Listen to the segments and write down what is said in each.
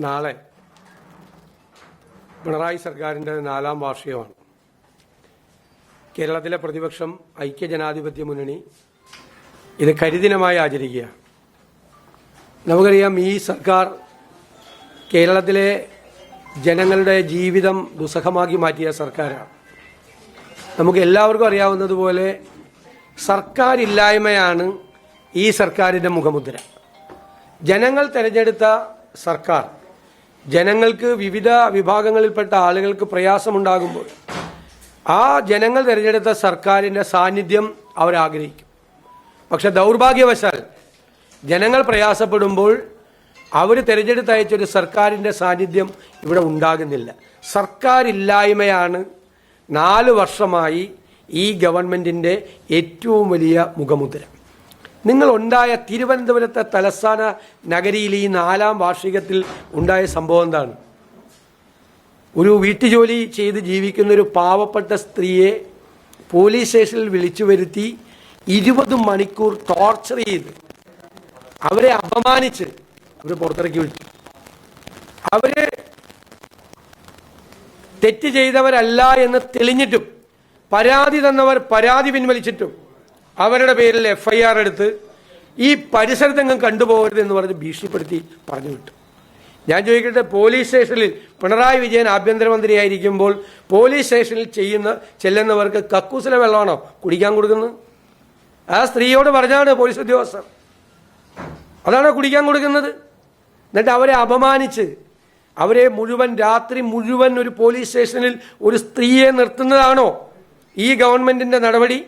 നാളെ പിണറായി സർക്കാരിൻ്റെ 4ാം വാർഷികമാണ്. കേരളത്തിലെ പ്രതിപക്ഷം ഐക്യജനാധിപത്യ മുന്നണി ഇത് കരിദിനമായി ആചരിക്കുകയാണ്. നമുക്കറിയാം, ഈ സർക്കാർ കേരളത്തിലെ ജനങ്ങളുടെ ജീവിതം ദുസ്സഹമാക്കി മാറ്റിയ സർക്കാരാണ്. നമുക്ക് എല്ലാവർക്കും അറിയാവുന്നതുപോലെ സർക്കാരില്ലായ്മയാണ് ഈ സർക്കാരിൻ്റെ മുഖമുദ്ര. ജനങ്ങൾ തെരഞ്ഞെടുത്ത സർക്കാർ ജനങ്ങൾക്ക് വിവിധ വിഭാഗങ്ങളിൽപ്പെട്ട ആളുകൾക്ക് പ്രയാസമുണ്ടാകുമ്പോൾ ആ ജനങ്ങൾ തിരഞ്ഞെടുത്ത സർക്കാരിൻ്റെ സാന്നിധ്യം അവരാഗ്രഹിക്കും. പക്ഷെ ദൗർഭാഗ്യവശാൽ ജനങ്ങൾ പ്രയാസപ്പെടുമ്പോൾ അവർ തിരഞ്ഞെടുത്തയച്ചൊരു സർക്കാരിൻ്റെ സാന്നിധ്യം ഇവിടെ ഉണ്ടാകുന്നില്ല. സർക്കാരില്ലായ്മയാണ് 4 വർഷമായി ഈ ഗവൺമെൻറ്റിൻ്റെ ഏറ്റവും വലിയ മുഖമുദ്ര. നിങ്ങളുണ്ടായ തിരുവനന്തപുരത്തെ തലസ്ഥാന നഗരിയിൽ ഈ 4ാം വാർഷികത്തിൽ ഉണ്ടായ സംഭവം എന്താണ്? ഒരു വീട്ടുജോലി ചെയ്ത് ജീവിക്കുന്ന ഒരു പാവപ്പെട്ട സ്ത്രീയെ പോലീസ് സ്റ്റേഷനിൽ വിളിച്ചു വരുത്തി 20 മണിക്കൂർ ടോർച്ചർ ചെയ്ത് അവരെ അപമാനിച്ച് അവർ പുറത്തിറക്കി വിട്ടു. അവര് തെറ്റ് ചെയ്തവരല്ല എന്ന് തെളിഞ്ഞിട്ടും പരാതി തന്നവർ പരാതി പിൻവലിച്ചിട്ടും അവരുടെ പേരിൽ FIR എടുത്ത് ഈ പരിസരത്തെങ്ങും കണ്ടുപോകരുത് എന്ന് പറഞ്ഞ് ഭീഷണിപ്പെടുത്തി പറഞ്ഞു വിട്ടു. ഞാൻ ചോദിക്കട്ടെ, പോലീസ് സ്റ്റേഷനിൽ പിണറായി വിജയൻ ആഭ്യന്തരമന്ത്രിയായിരിക്കുമ്പോൾ പോലീസ് സ്റ്റേഷനിൽ ചെല്ലുന്നവർക്ക് കക്കൂസിലെ വെള്ളമാണോ കുടിക്കാൻ കൊടുക്കുന്നത്? ആ സ്ത്രീയോട് പറഞ്ഞാണ് പോലീസ് ഉദ്യോഗസ്ഥർ, അതാണോ കുടിക്കാൻ കൊടുക്കുന്നത്? എന്നിട്ട് അവരെ അപമാനിച്ച് അവരെ മുഴുവൻ രാത്രി മുഴുവൻ ഒരു പോലീസ് സ്റ്റേഷനിൽ ഒരു സ്ത്രീയെ നിർത്തുന്നതാണോ ഈ ഗവൺമെന്റിന്റെ നടപടി?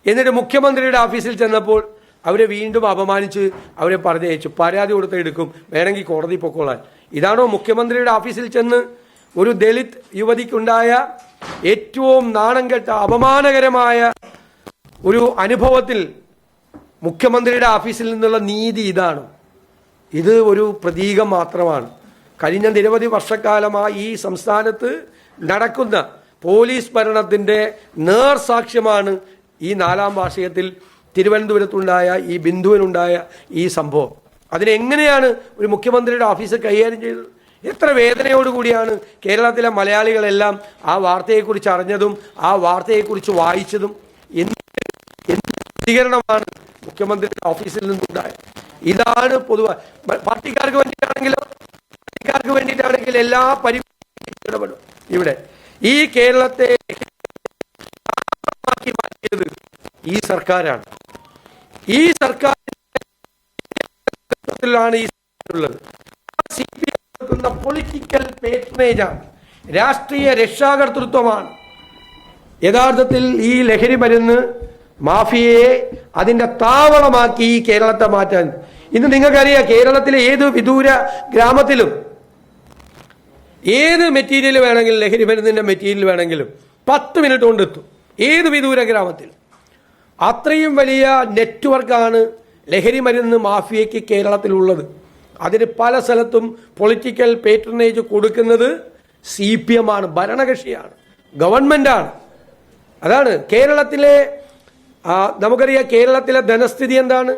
എന്നിട്ട് മുഖ്യമന്ത്രിയുടെ ഓഫീസിൽ ചെന്നപ്പോൾ അവരെ വീണ്ടും അപമാനിച്ച് അവരെ പറഞ്ഞയച്ചു. പരാതി കൊടുത്ത് എടുക്കും, വേണമെങ്കിൽ കോടതി പൊക്കോളാൻ. ഇതാണോ മുഖ്യമന്ത്രിയുടെ ഓഫീസിൽ ചെന്ന് ഒരു ദളിത് യുവതിക്കുണ്ടായ ഏറ്റവും നാണം കെട്ട അപമാനകരമായ ഒരു അനുഭവത്തിൽ മുഖ്യമന്ത്രിയുടെ ഓഫീസിൽ നിന്നുള്ള നീതി ഇതാണ്? ഇത് ഒരു പ്രതീകം മാത്രമാണ്. കഴിഞ്ഞ നിരവധി വർഷക്കാലമായി ഈ സംസ്ഥാനത്ത് നടക്കുന്ന പോലീസ് ഭരണത്തിൻ്റെ നേർസാക്ഷ്യമാണ് ഈ 4ാം വാർഷികത്തിൽ തിരുവനന്തപുരത്തുണ്ടായ ഈ ബിന്ദുവിനുണ്ടായ ഈ സംഭവം. അതിനെങ്ങനെയാണ് ഒരു മുഖ്യമന്ത്രിയുടെ ഓഫീസ് കൈകാര്യം ചെയ്തത്? എത്ര വേദനയോടുകൂടിയാണ് കേരളത്തിലെ മലയാളികളെല്ലാം ആ വാർത്തയെക്കുറിച്ച് അറിഞ്ഞതും ആ വാർത്തയെക്കുറിച്ച് വായിച്ചതും. എന്ത് പ്രതികരണമാണ് മുഖ്യമന്ത്രിയുടെ ഓഫീസിൽ നിന്നുണ്ടായത്? ഇതാണ് പൊതുവായി പാർട്ടിക്കാർക്ക് വേണ്ടിയിട്ടാണെങ്കിൽ എല്ലാ ഇടപെടും. ഇവിടെ ഈ കേരളത്തെ മാറ്റിയത് ഈ സർക്കാരാണ്. ഈ സർക്കാരിലാണ് ഈ ഉള്ളത്. പൊളിറ്റിക്കൽ പേട്രണേജാണ്, രാഷ്ട്രീയ രക്ഷാകർതൃത്വമാണ് യഥാർത്ഥത്തിൽ ഈ ലഹരി മരുന്ന് മാഫിയയെ അതിന്റെ താവളമാക്കി ഈ കേരളത്തെ മാറ്റാൻ. ഇന്ന് നിങ്ങൾക്കറിയാം, കേരളത്തിലെ ഏത് വിദൂര ഗ്രാമത്തിലും ഏത് മെറ്റീരിയൽ വേണമെങ്കിലും, ലഹരി മരുന്നിന്റെ മെറ്റീരിയൽ വേണമെങ്കിലും 10 മിനിറ്റ് കൊണ്ടെത്തും. ഏത് വിദൂര ഗ്രാമത്തിലും. അത്രയും വലിയ നെറ്റ്വർക്കാണ് ലഹരി മരുന്ന് മാഫിയയ്ക്ക് കേരളത്തിലുള്ളത്. അതിന് പല സ്ഥലത്തും പൊളിറ്റിക്കൽ പേട്രണേജ് കൊടുക്കുന്നത് CPM ആണ്, ഭരണകക്ഷിയാണ്, ഗവൺമെന്റാണ്. അതാണ് കേരളത്തിലെ നമുക്കറിയാം, കേരളത്തിലെ ധനസ്ഥിതി എന്താണ്?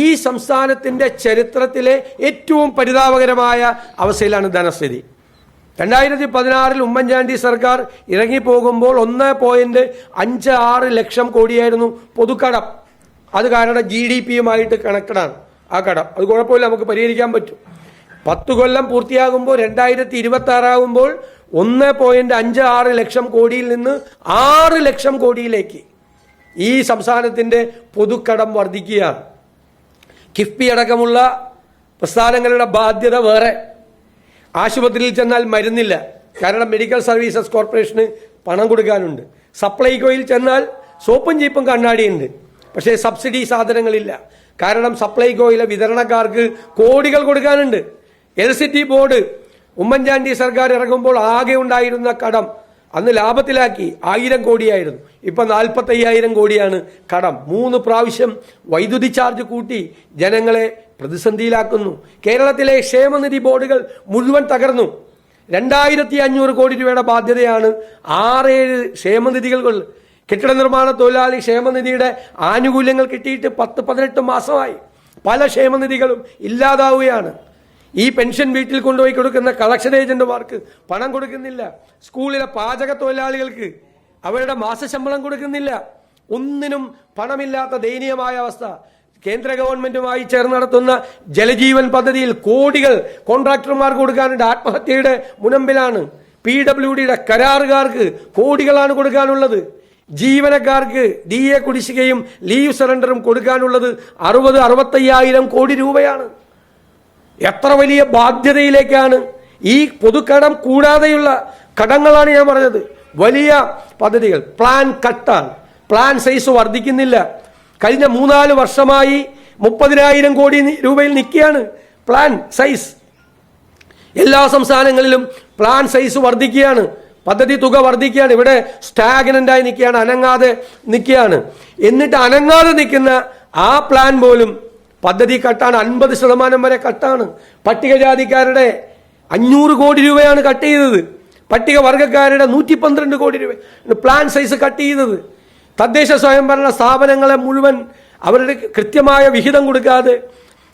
ഈ സംസ്ഥാനത്തിന്റെ ചരിത്രത്തിലെ ഏറ്റവും പരിതാപകരമായ അവസ്ഥയിലാണ് ധനസ്ഥിതി. 2016 ഉമ്മൻചാണ്ടി സർക്കാർ ഇറങ്ങിപ്പോകുമ്പോൾ 1.56 ലക്ഷം കോടിയായിരുന്നു പൊതുക്കടം. അത് കാരണം GDP-യുമായിട്ട് കണക്റ്റഡാണ് ആ കടം. അത് കുഴപ്പമില്ല, നമുക്ക് പരിഹരിക്കാൻ പറ്റും. 10 കൊല്ലം പൂർത്തിയാകുമ്പോൾ 2026 ആകുമ്പോൾ 1.56 ലക്ഷം കോടിയിൽ നിന്ന് 6 ലക്ഷം കോടിയിലേക്ക് ഈ സംസ്ഥാനത്തിന്റെ പൊതുക്കടം വർദ്ധിക്കുകയാണ്. കിഫ്ബി അടക്കമുള്ള പ്രസ്ഥാനങ്ങളുടെ ബാധ്യത വേറെ. ആശുപത്രിയിൽ ചെന്നാൽ മരുന്നില്ല, കാരണം മെഡിക്കൽ സർവീസസ് കോർപ്പറേഷന് പണം കൊടുക്കാനുണ്ട്. സപ്ലൈകോയിൽ ചെന്നാൽ സോപ്പും ചീപ്പും കണ്ണാടിയുണ്ട്, പക്ഷേ സബ്സിഡി സാധനങ്ങളില്ല, കാരണം സപ്ലൈകോയിലെ വിതരണക്കാർക്ക് കോടികൾ കൊടുക്കാനുണ്ട്. ഇലക്ട്രിസിറ്റി ബോർഡ് ഉമ്മൻചാണ്ടി സർക്കാർ ഇറങ്ങുമ്പോൾ ആകെ ഉണ്ടായിരുന്ന കടം അന്ന് ലാഭത്തിലാക്കി 1000 കോടിയായിരുന്നു. ഇപ്പം 45,000 കോടിയാണ് കടം. 3 പ്രാവശ്യം വൈദ്യുതി ചാർജ് കൂട്ടി ജനങ്ങളെ പ്രതിസന്ധിയിലാക്കുന്നു. കേരളത്തിലെ ക്ഷേമനിധി ബോർഡുകൾ മുഴുവൻ തകർന്നു. 2500 കോടി രൂപയുടെ ബാധ്യതയാണ് 6-7 ക്ഷേമനിധികൾ. കെട്ടിട നിർമ്മാണ തൊഴിലാളി ക്ഷേമനിധിയുടെ ആനുകൂല്യങ്ങൾ കിട്ടിയിട്ട് 10-18 മാസമായി. പല ക്ഷേമനിധികളും ഇല്ലാതാവുകയാണ്. ഈ പെൻഷൻ വീട്ടിൽ കൊണ്ടുപോയി കൊടുക്കുന്ന കളക്ഷൻ ഏജന്റുമാർക്ക് പണം കൊടുക്കുന്നില്ല. സ്കൂളിലെ പാചക തൊഴിലാളികൾക്ക് അവരുടെ മാസശമ്പളം കൊടുക്കുന്നില്ല. ഒന്നിനും പണമില്ലാത്ത ദയനീയമായ അവസ്ഥ. കേന്ദ്ര ഗവൺമെന്റുമായി ചേർന്ന് നടത്തുന്ന ജലജീവൻ പദ്ധതിയിൽ കോടികൾ കോൺട്രാക്ടർമാർക്ക് കൊടുക്കാനുണ്ട്. ആത്മഹത്യയുടെ മുനമ്പിലാണ്. PWDയുടെ കരാറുകാർക്ക് കോടികളാണ് കൊടുക്കാനുള്ളത്. ജീവനക്കാർക്ക് DA കുടിശ്ശികയും ലീവ് സറണ്ടറും കൊടുക്കാനുള്ളത് 60-65 കോടി രൂപയാണ്. എത്ര വലിയ ബാധ്യതയിലേക്കാണ്! ഈ പൊതുക്കടം കൂടാതെയുള്ള കടങ്ങളാണ് ഞാൻ പറഞ്ഞത്. വലിയ പദ്ധതികൾ. പ്ലാൻ കട്ടാണ്. പ്ലാൻ സൈസ് വർദ്ധിക്കുന്നില്ല. കഴിഞ്ഞ 3-4 വർഷമായി 30,000 കോടി രൂപയിൽ നിൽക്കുകയാണ് പ്ലാൻ സൈസ്. എല്ലാ സംസ്ഥാനങ്ങളിലും പ്ലാൻ സൈസ് വർദ്ധിക്കുകയാണ്. പദ്ധതി തുക വർദ്ധിക്കുകയാണ്. ഇവിടെ സ്റ്റാഗ്നന്റായി നിൽക്കുകയാണ്, അനങ്ങാതെ നിൽക്കുകയാണ്. എന്നിട്ട് അനങ്ങാതെ നിൽക്കുന്ന ആ പ്ലാൻ പോലും പദ്ധതി കട്ടാണ്. 50% വരെ കട്ടാണ്. പട്ടികജാതിക്കാരുടെ 500 കോടി രൂപയാണ് കട്ട് ചെയ്തത്. പട്ടികവർഗക്കാരുടെ 112 കോടി രൂപ പ്ലാൻ സൈസ് കട്ട് ചെയ്തത്. തദ്ദേശ സ്വയംഭരണ സ്ഥാപനങ്ങളെ മുഴുവൻ അവരുടെ കൃത്യമായ വിഹിതം കൊടുക്കാതെ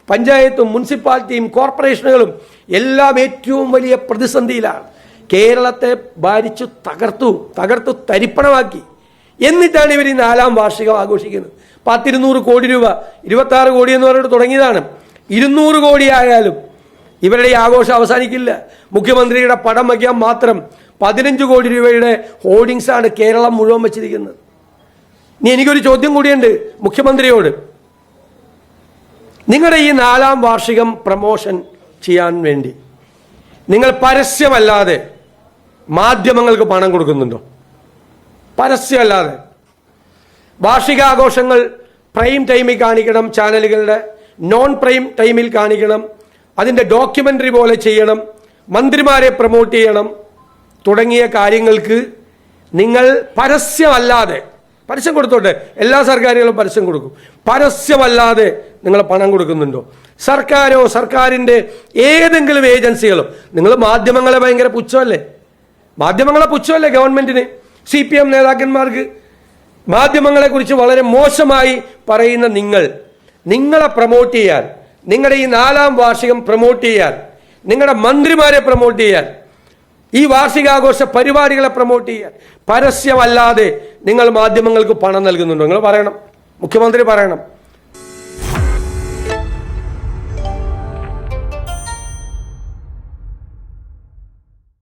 പഞ്ചായത്തും മുനിസിപ്പാലിറ്റിയും കോർപ്പറേഷനുകളും എല്ലാം ഏറ്റവും വലിയ പ്രതിസന്ധിയിലാണ്. കേരളത്തെ ഭരിച്ചു തകർത്തു തരിപ്പണമാക്കി. എന്നിട്ടാണ് ഇവർ ഈ 4ാം വാർഷികം ആഘോഷിക്കുന്നത്. 200 കോടി രൂപ, 26 കോടി എന്ന് പറഞ്ഞിട്ട് തുടങ്ങിയതാണ്. 200 കോടി ആയാലും ഇവരുടെ ഈ ആഘോഷം അവസാനിക്കില്ല. മുഖ്യമന്ത്രിയുടെ പടം വയ്ക്കാൻ മാത്രം 15 കോടി രൂപയുടെ ഹോർഡിങ്സ് ആണ് കേരളം മുഴുവൻ വെച്ചിരിക്കുന്നത്. ഇനി എനിക്കൊരു ചോദ്യം കൂടിയുണ്ട് മുഖ്യമന്ത്രിയോട്. നിങ്ങളുടെ ഈ 4ാം വാർഷികം പ്രമോഷൻ ചെയ്യാൻ വേണ്ടി നിങ്ങൾ പരസ്യമല്ലാതെ മാധ്യമങ്ങൾക്ക് പണം കൊടുക്കുന്നുണ്ടോ? പരസ്യമല്ലാതെ. വാർഷികാഘോഷങ്ങൾ പ്രൈം ടൈമിൽ കാണിക്കണം, ചാനലുകളുടെ നോൺ പ്രൈം ടൈമിൽ കാണിക്കണം, അതിൻ്റെ ഡോക്യുമെൻ്ററി പോലെ ചെയ്യണം, മന്ത്രിമാരെ പ്രൊമോട്ട് ചെയ്യണം തുടങ്ങിയ കാര്യങ്ങൾക്ക് നിങ്ങൾ പരസ്യമല്ലാതെ, പരസ്യം കൊടുത്തോട്ടെ, എല്ലാ സർക്കാരുകളും പരസ്യം കൊടുക്കും, പരസ്യമല്ലാതെ നിങ്ങൾ പണം കൊടുക്കുന്നുണ്ടോ? സർക്കാരോ സർക്കാരിൻ്റെ ഏതെങ്കിലും ഏജൻസികളോ? നിങ്ങൾ മാധ്യമങ്ങളെ ഭയങ്കര പുച്ഛമല്ലേ? മാധ്യമങ്ങളെ പുച്ഛമല്ലേ ഗവൺമെന്റിന്? CPM നേതാക്കന്മാർക്ക് മാധ്യമങ്ങളെ കുറിച്ച് വളരെ മോശമായി പറയുന്ന നിങ്ങളെ പ്രൊമോട്ട് ചെയ്യാൻ, നിങ്ങളുടെ ഈ 4ാം വാർഷികം പ്രൊമോട്ട് ചെയ്യാൻ, നിങ്ങളുടെ മന്ത്രിമാരെ പ്രൊമോട്ട് ചെയ്യാൻ, ഈ വാർഷികാഘോഷ പരിപാടികളെ പ്രൊമോട്ട് ചെയ്യാൻ പരസ്യമല്ലാതെ നിങ്ങൾ മാധ്യമങ്ങൾക്ക് പണം നൽകുന്നുണ്ടോ? നിങ്ങൾ പറയണം, മുഖ്യമന്ത്രി പറയണം.